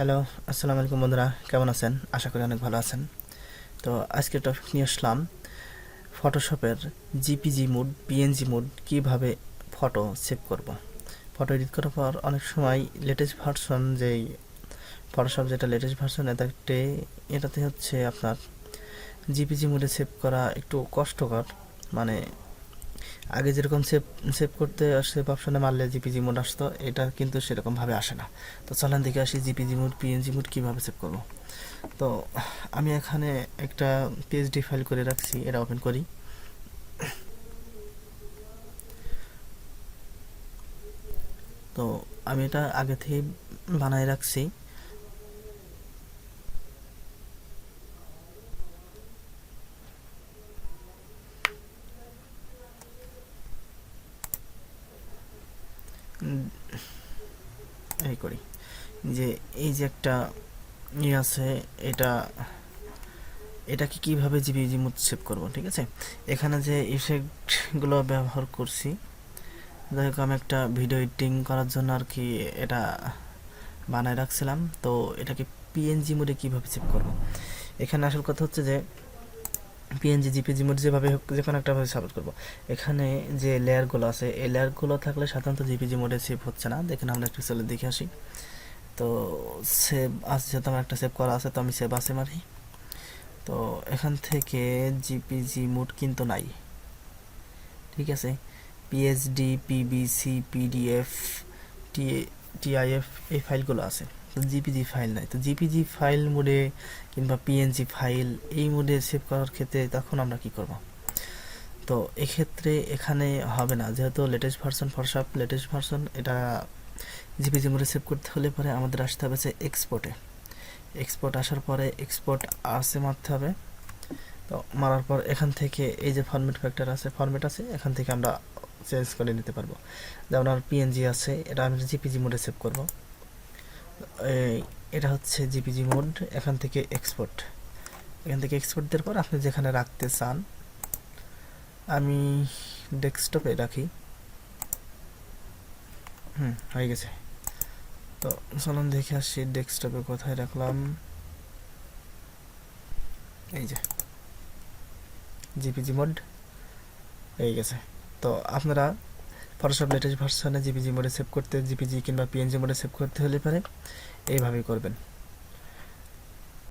Hello, আসসালামু আলাইকুম বন্ধুরা, কেমন আছেন? আশা করি অনেক ভালো আছেন। তো আজকে টপিক নিয়ে আসলাম ফটোশপের জিপিজি মুড, পিএনজি মুড কীভাবে ফটো সেভ করব। ফটো এডিট করার পর অনেক সময় লেটেস্ট ভার্সন যেই ফটোশপ যেটা লেটেস্ট ভার্সন এটাতে হচ্ছে আপনার জিপিজি মুডে সেভ করা একটু কষ্টকর। মানে আগে যেরকম সেভ সেভ করতে সেভ অপশনে মারলে জিপিজি মোড আসতো, এটা কিন্তু সেরকমভাবে আসে না। তো চলেন দেখে আসি জিপিজি মোড, পিএনজি মোড কীভাবে সেভ করব। তো আমি এখানে একটা পিএইচডি ফাইল করে রাখছি, এটা ওপেন করি। তো আমি এটা আগে থেকে বানায় রাখছি। এই করি যে এই যে একটা আছে, এটা এটাকে কীভাবে জিপিজি মোড সেভ করব, ঠিক আছে। এখানে যে ইফেক্টগুলো ব্যবহার করছি, যাই হোক আমি একটা ভিডিও এডিটিং করার জন্য আর কি এটা বানায় রাখছিলাম। তো এটাকে পিএনজি মোডে কীভাবে সেভ করব, এখানে আসল কথা হচ্ছে যে পিএনজি জিপিজি মোড যেভাবে হোক যে কোনো একটাভাবে সাপোর্ট করব। এখানে যে লেয়ারগুলো আছে, এই লেয়ারগুলো থাকলে সাধারণত জিপিজি মোডে সেভ হচ্ছে না। দেখেন আমরা একটু চলে দেখে আসি। তো সেভ আছে, যেহেতু আমার একটা সেভ করা আছে, তো আমি সেভ আছে মারি। তো এখান থেকে জিপিজি মোড কিন্তু নাই, ঠিক আছে। পিএইচডি, পিবিসি, পিডিএফ, টিআইএফ এই ফাইলগুলো আছে, তো জিপিজি ফাইল নাই। তো জিপিজি ফাইল মোডে কিংবা পিএনজি ফাইল এই মোডে সেভ করার ক্ষেত্রে তখন আমরা কি করব। তো এক্ষেত্রে এখানে হবে না, যেহেতু latest version, Photoshop latest version, এটা জিপিজি মোডে সেভ করতে হলে পরে আমাদের আসতে হবে যে এক্সপোর্টে। এক্সপোর্ট আসার পরে এক্সপোর্ট আসে মারতে হবে। তো মারার পর এখান থেকে এই যে ফরম্যাট ফ্যাক্টর আছে, ফরম্যাট আছে, এখান থেকে আমরা চেঞ্জ করে নিতে পারবো। যেমন আমার পিএনজি আছে, এটা আমি জিপিজি মোডে সেভ করব। এটা হচ্ছে জিপিজি মোড। এখান থেকে এক্সপোর্ট, এখান থেকে এক্সপোর্ট দেওয়ার পর আপনি যেখানে রাখতে চান, আমি ডেস্কটপে রাখি। হয়ে গেছে। তো চলুন দেখে আসি ডেস্কটপে কোথায় রাখলাম। এই যে জিপিজি মোড হয়ে গেছে। তো আপনারা ফটোশপ লেটেস্ট ভার্সনে জিপিজি মোডে সেভ করতে, জিপিজি কিংবা পিএনজি মোডে সেভ করতে হলে পারে এইভাবেই করবেন।